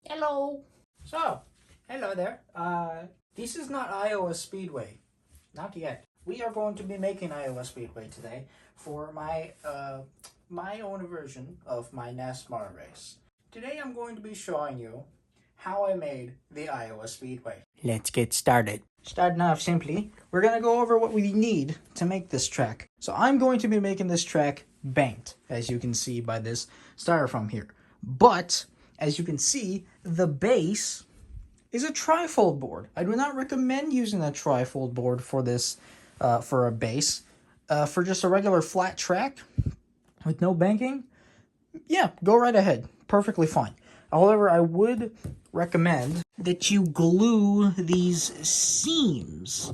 Hello. So, hello there. This is not Iowa Speedway. Not yet. We are going to be making Iowa Speedway today for my my own version of my NASCAR race. Today I'm going to be showing you how I made the Iowa Speedway. Let's get started. Starting off simply, we're going to go over what we need to make this track. So I'm going to be making this track banked, as you can see by this styrofoam here. But, as you can see, the base is a trifold board. I do not recommend using a trifold board for this, for a base. For just a regular flat track with no banking, yeah, go right ahead. Perfectly fine. However, I would recommend that you glue these seams.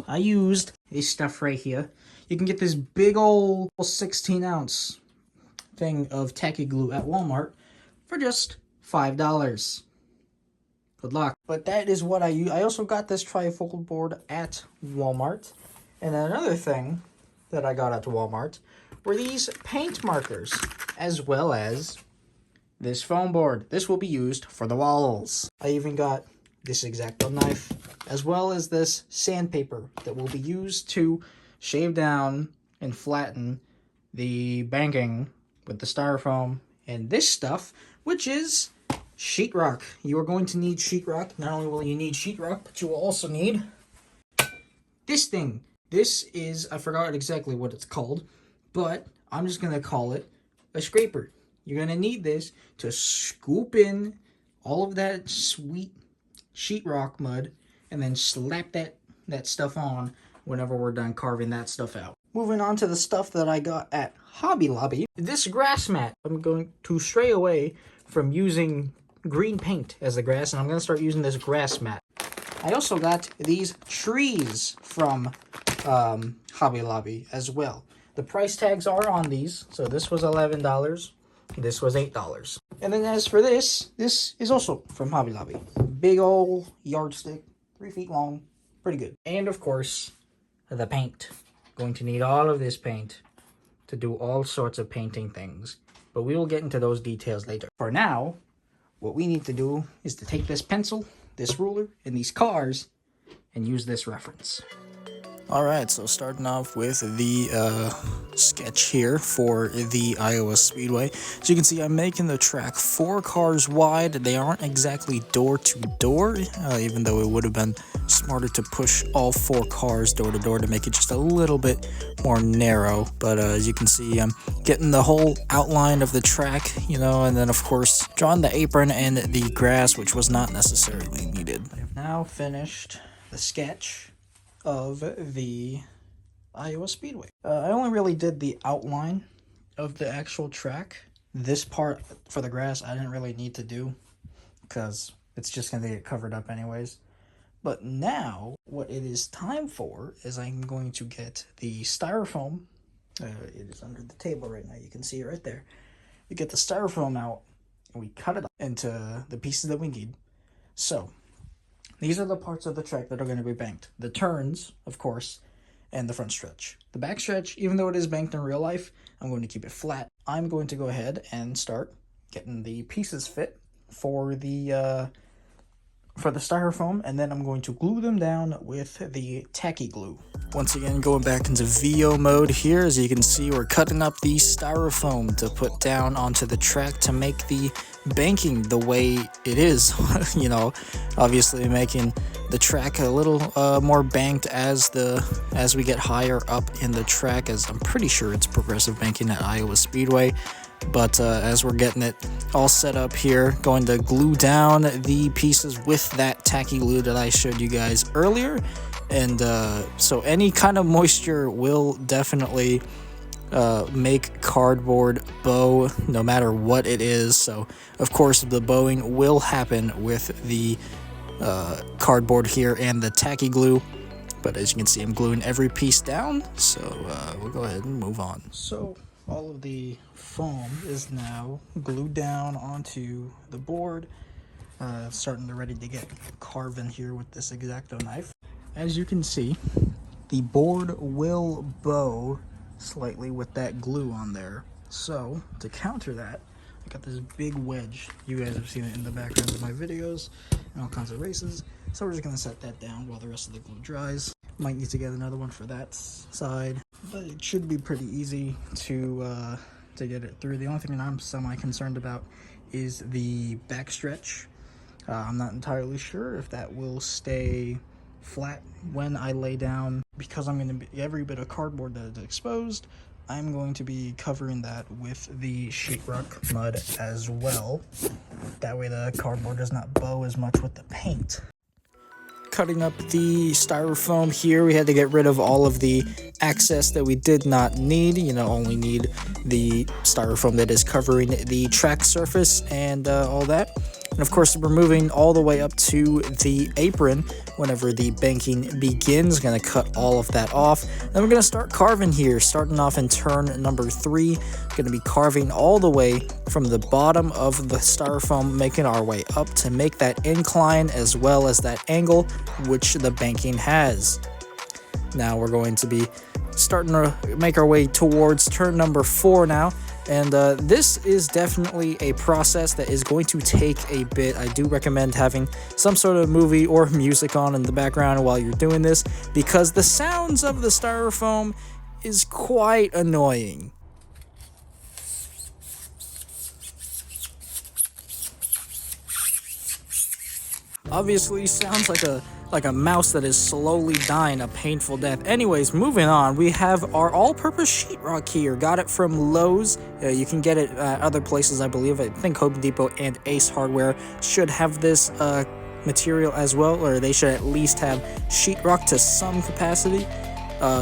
I used this stuff right here. You can get this big old 16-ounce thing of tacky glue at Walmart for just $5. Good luck. But that is what I use. I also got this trifold board at Walmart. And another thing that I got at Walmart were these paint markers, as well as this foam board. This will be used for the walls. I even got this X-Acto knife, as well as this sandpaper that will be used to shave down and flatten the banking with the styrofoam and this stuff, which is sheetrock. You are going to need sheetrock. Not only will you need sheetrock, but you will also need this thing. This is, I forgot exactly what it's called, but I'm just going to call it a scraper. You're going to need this to scoop in all of that sweet sheetrock mud and then slap that stuff on whenever we're done carving that stuff out. Moving on to the stuff that I got at Hobby Lobby. This grass mat. I'm going to stray away from using green paint as the grass, and I'm going to start using this grass mat. I also got these trees from Hobby Lobby as well. The price tags are on these, so this was $11. This was $8. And then as for this is also from Hobby Lobby. Big old yardstick, 3 feet long, pretty good. And of course, the paint. Going to need all of this paint to do all sorts of painting things. But we will get into those details later. For now, what we need to do is to take this pencil, this ruler, and these cars, and use this reference. Alright, so starting off with the sketch here for the Iowa Speedway. As you can see, I'm making the track 4 cars wide. They aren't exactly door to door, even though it would have been smarter to push all 4 cars door to door to make it just a little bit more narrow. But as you can see, I'm getting the whole outline of the track, you know, and then of course drawing the apron and the grass, which was not necessarily needed. I have now finished the sketch of the Iowa Speedway. I only really did the outline of the actual track. This part for the grass I didn't really need to do because it's just going to get covered up anyways. But now what it is time for is I'm going to get the styrofoam. It is under the table right now. You can see it right there. We get the styrofoam out and we cut it up into the pieces that we need. So these are the parts of the track that are going to be banked. The turns, of course, and the front stretch. The back stretch, even though it is banked in real life, I'm going to keep it flat. I'm going to go ahead and start getting the pieces fit for the styrofoam, and then I'm going to glue them down with the tacky glue. Once again, going back into VO mode here, as you can see, we're cutting up the styrofoam to put down onto the track to make the banking the way it is. You know, obviously making the track a little more banked as we get higher up in the track, as I'm pretty sure it's progressive banking at Iowa Speedway. But as we're getting it all set up here, going to glue down the pieces with that tacky glue that I showed you guys earlier. And so any kind of moisture will definitely make cardboard bow, no matter what it is. So of course the bowing will happen with the cardboard here and the tacky glue. But as you can see, I'm gluing every piece down, so we'll go ahead and move on. So all of the foam is now glued down onto the board, starting to ready to get carved in here with this X-Acto knife. As you can see, the board will bow slightly with that glue on there. So to counter that, I got this big wedge. You guys have seen it in the background of my videos and all kinds of races. So we're just gonna set that down while the rest of the glue dries. Might need to get another one for that side, but it should be pretty easy to get it through. The only thing that I'm semi-concerned about is the backstretch. I'm not entirely sure if that will stay flat when I lay down, because I'm going to be, every bit of cardboard that is exposed, I'm going to be covering that with the Sheetrock Mud as well. That way the cardboard does not bow as much with the paint. Cutting up the styrofoam here, we had to get rid of all of the excess that we did not need. You know, only need the styrofoam that is covering the track surface and all that. And of course, we're moving all the way up to the apron whenever the banking begins. Gonna cut all of that off. Then we're gonna start carving here, starting off in turn number 3. Gonna be carving all the way from the bottom of the styrofoam, making our way up to make that incline as well as that angle which the banking has. Now we're going to be starting to make our way towards turn number 4 now. And this is definitely a process that is going to take a bit. I do recommend having some sort of movie or music on in the background while you're doing this, because the sounds of the styrofoam is quite annoying. Obviously, sounds like a mouse that is slowly dying a painful death. Anyways, moving on, we have our all-purpose sheetrock here. Got it from Lowe's. You can get it at other places, I believe. I think Home Depot and Ace Hardware should have this material as well, or they should at least have sheetrock to some capacity.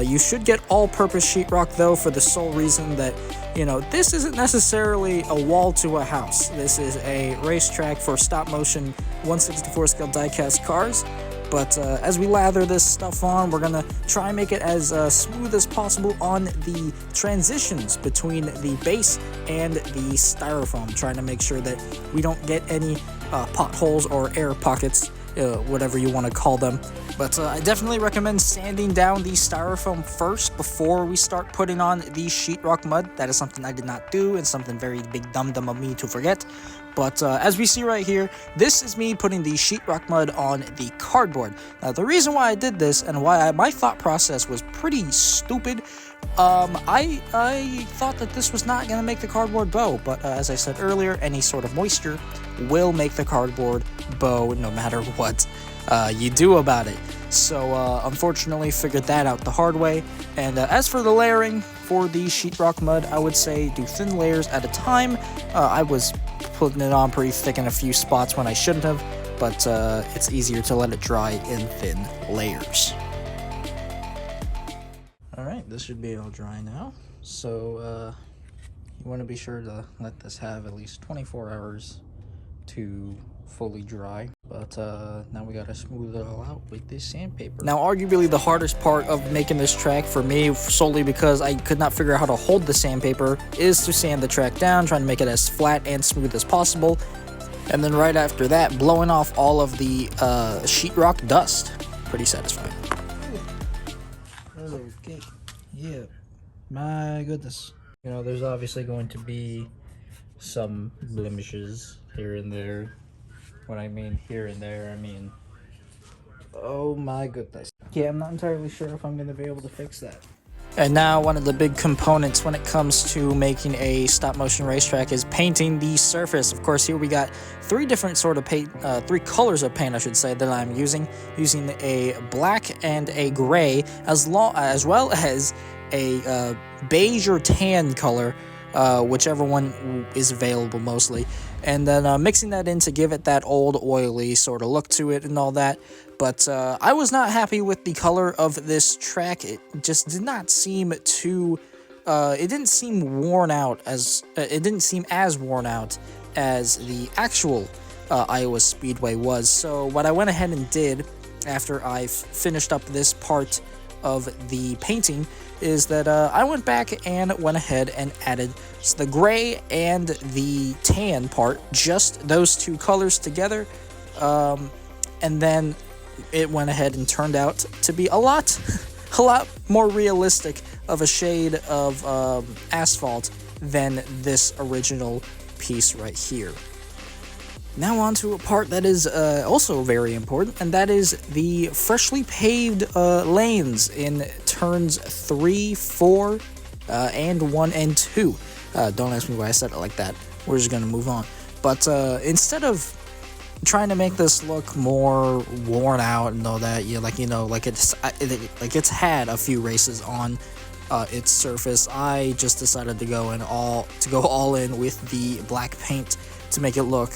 You should get all-purpose sheetrock, though, for the sole reason that, you know, this isn't necessarily a wall to a house. This is a racetrack for stop-motion 1/64 scale die-cast cars. But as we lather this stuff on, we're gonna try and make it as smooth as possible on the transitions between the base and the styrofoam, trying to make sure that we don't get any potholes or air pockets, whatever you want to call them. But I definitely recommend sanding down the styrofoam first before we start putting on the sheetrock mud. That is something I did not do, and something very big dum-dum of me to forget. But as we see right here, this is me putting the sheetrock mud on the cardboard. Now, the reason why I did this and why my thought process was pretty stupid, I thought that this was not going to make the cardboard bow, but as I said earlier, any sort of moisture will make the cardboard bow no matter what you do about it. So unfortunately, figured that out the hard way. And as for the layering for the sheetrock mud, I would say do thin layers at a time. I was putting it on pretty thick in a few spots when I shouldn't have, but it's easier to let it dry in thin layers. Alright, this should be all dry now. So you want to be sure to let this have at least 24 hours to fully dry. But now we gotta smooth it all out with this sandpaper. Now, arguably the hardest part of making this track for me, solely because I could not figure out how to hold the sandpaper, is to sand the track down, trying to make it as flat and smooth as possible. And then right after that, blowing off all of the sheetrock dust. Pretty satisfying. Okay, yeah, my goodness. You know, there's obviously going to be some blemishes here and there. When I mean here and there, I mean, oh my goodness. Yeah, I'm not entirely sure if I'm going to be able to fix that. And now one of the big components when it comes to making a stop-motion racetrack is painting the surface. Of course, here we got three different sort of paint, three colors of paint, I should say, that I'm using a black and a gray, as well as a beige or tan color, whichever one is available mostly. And then mixing that in to give it that old oily sort of look to it and all that. But I was not happy with the color of this track. It just did not seem too, it didn't seem worn out as, it didn't seem as worn out as the actual Iowa Speedway was. So what I went ahead and did after I finished up this part of the painting is that I went back and went ahead and added the gray and the tan part, just those two colors together, and then it went ahead and turned out to be a lot more realistic of a shade of asphalt than this original piece right here. Now on to a part that is also very important, and that is the freshly paved lanes in turns 3, 4, and 1 and 2. Don't ask me why I said it like that. We're just gonna move on. But instead of trying to make this look more worn out and all that, like it's had a few races on its surface, I just decided to go all in with the black paint to make it look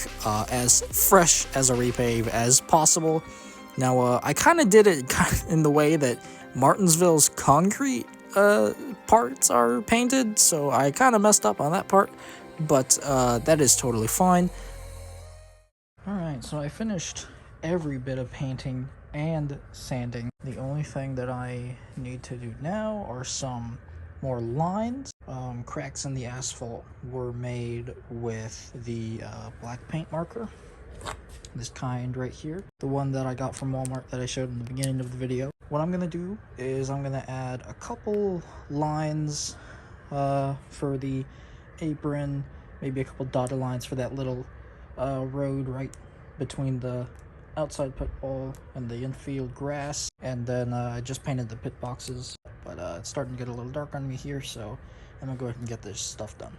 as fresh as a repave as possible. Now, I kind of did it in the way that Martinsville's concrete parts are painted, so I kind of messed up on that part, but that is totally fine. Alright, so I finished every bit of painting and sanding. The only thing that I need to do now are some more lines. Cracks in the asphalt were made with the black paint marker, this kind right here, the one that I got from Walmart that I showed in the beginning of the video. What I'm gonna do is I'm gonna add a couple lines for the apron, maybe a couple dotted lines for that little road right between the outside pit wall and the infield grass, and then I just painted the pit boxes, but it's starting to get a little dark on me here, so I'm gonna go ahead and get this stuff done.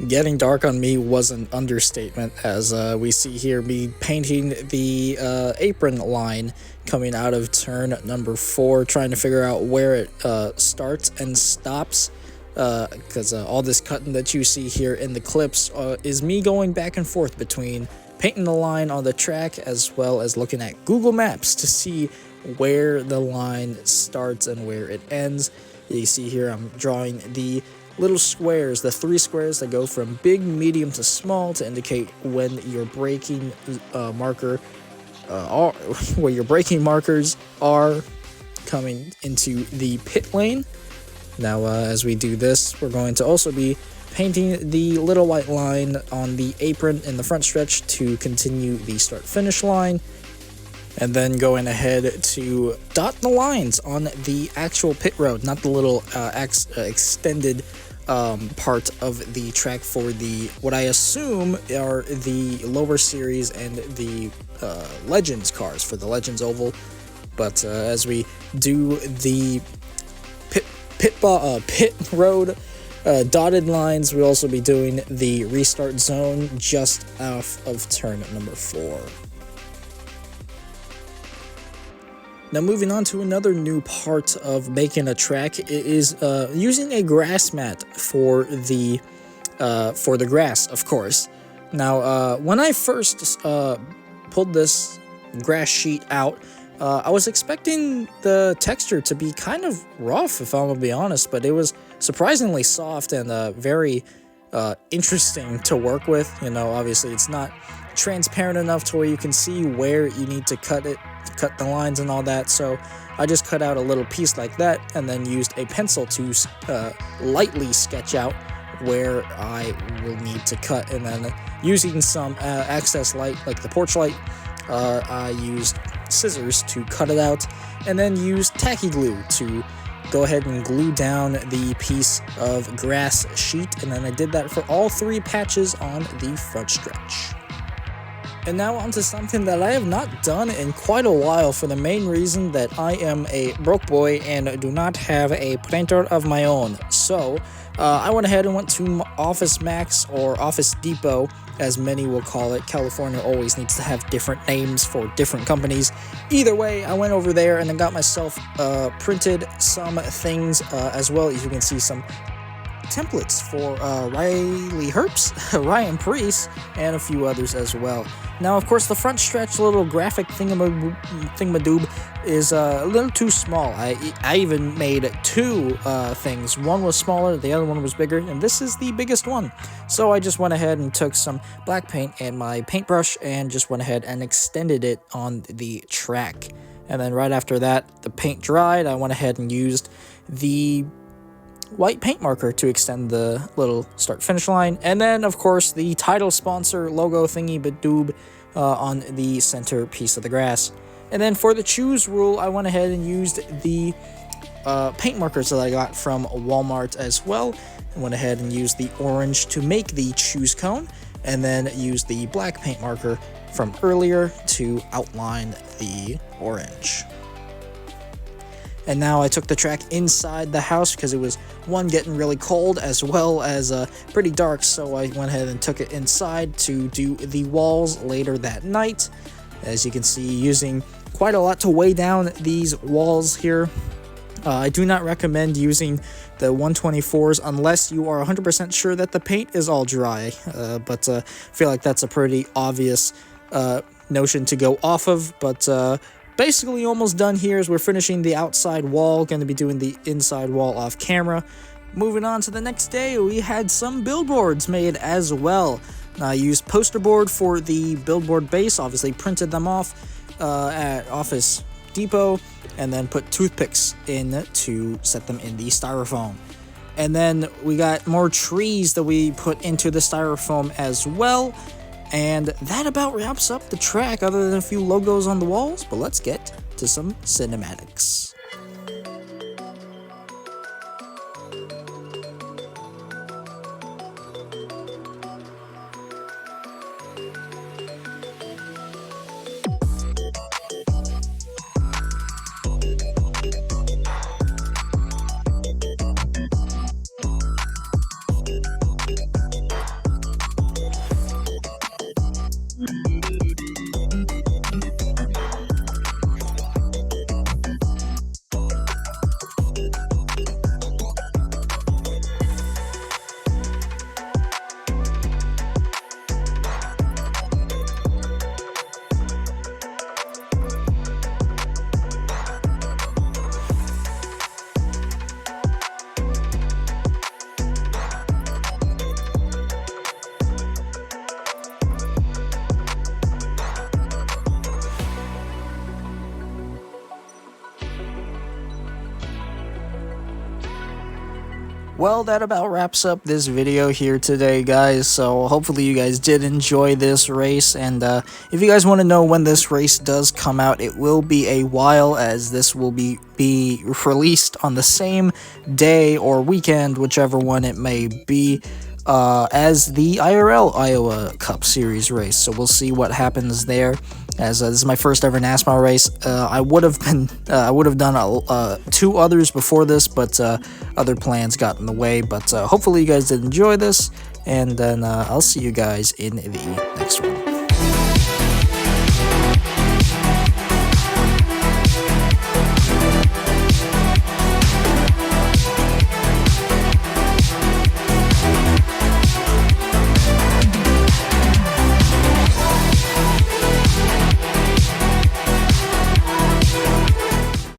Getting dark on me was an understatement, as we see here me painting the apron line coming out of turn number 4, trying to figure out where it starts and stops, because all this cutting that you see here in the clips is me going back and forth between painting the line on the track as well as looking at Google Maps to see where the line starts and where it ends. You see here I'm drawing the little squares, the 3 squares that go from big, medium to small to indicate when your braking markers are coming into the pit lane. Now as we do this, we're going to also be painting the little white line on the apron in the front stretch to continue the start-finish line, and then going ahead to dot the lines on the actual pit road, not the little extended part of the track for the, what I assume are the lower series and the Legends cars for the Legends Oval. But as we do the pit road dotted lines, we'll also be doing the restart zone just off of turn number 4. Now moving on to another new part of making a track, it is using a grass mat for the grass, of course. Now when I first pulled this grass sheet out, I was expecting the texture to be kind of rough, if I'm gonna be honest, but it was surprisingly soft and very interesting to work with. Obviously it's not transparent enough to where you can see where you need to cut the lines and all that, so I just cut out a little piece like that and then used a pencil to lightly sketch out where I will need to cut, and then using some excess light like the porch light, I used scissors to cut it out, and then used tacky glue to go ahead and glue down the piece of grass sheet, and then I did that for all 3 patches on the front stretch. And now onto something that I have not done in quite a while, for the main reason that I am a broke boy and do not have a printer of my own. So I went ahead and went to Office Max, or Office Depot as many will call it. California always needs to have different names for different companies. Either way, I went over there and I got myself printed some things, as well as you can see some templates for Riley Herbst, Ryan Priest, and a few others as well. Now, of course, the front stretch little graphic thingamadoob is a little too small. I even made 2 things. One was smaller, the other one was bigger, and this is the biggest one. So I just went ahead and took some black paint and my paintbrush and just went ahead and extended it on the track. And then right after that, the paint dried, I went ahead and used the white paint marker to extend the little start-finish line, and then of course the title sponsor logo thingy badoob on the center piece of the grass. And then for the choose rule, I went ahead and used the paint markers that I got from Walmart as well, went ahead and used the orange to make the choose cone, and then used the black paint marker from earlier to outline the orange. And now I took the track inside the house because it was, one, getting really cold, as well as pretty dark, so I went ahead and took it inside to do the walls later that night. As you can see, using quite a lot to weigh down these walls here. I do not recommend using the 124s unless you are 100% sure that the paint is all dry, but I feel like that's a pretty obvious notion to go off of. But basically almost done here as we're finishing the outside wall, going to be doing the inside wall off camera. Moving on to the next day, we had some billboards made as well. I used poster board for the billboard base, obviously printed them off at Office Depot, and then put toothpicks in to set them in the styrofoam. And then we got more trees that we put into the styrofoam as well. And that about wraps up the track, other than a few logos on the walls. But let's get to some cinematics. Well, that about wraps up this video here today, guys. So hopefully you guys did enjoy this race, and if you guys want to know when this race does come out, it will be a while, as this will be released on the same day or weekend, whichever one it may be, as the IRL Iowa Cup Series race. So we'll see what happens there, as this is my first ever NASCAR race. I would have done 2 others before this, but other plans got in the way. But hopefully you guys did enjoy this, and then I'll see you guys in the next one.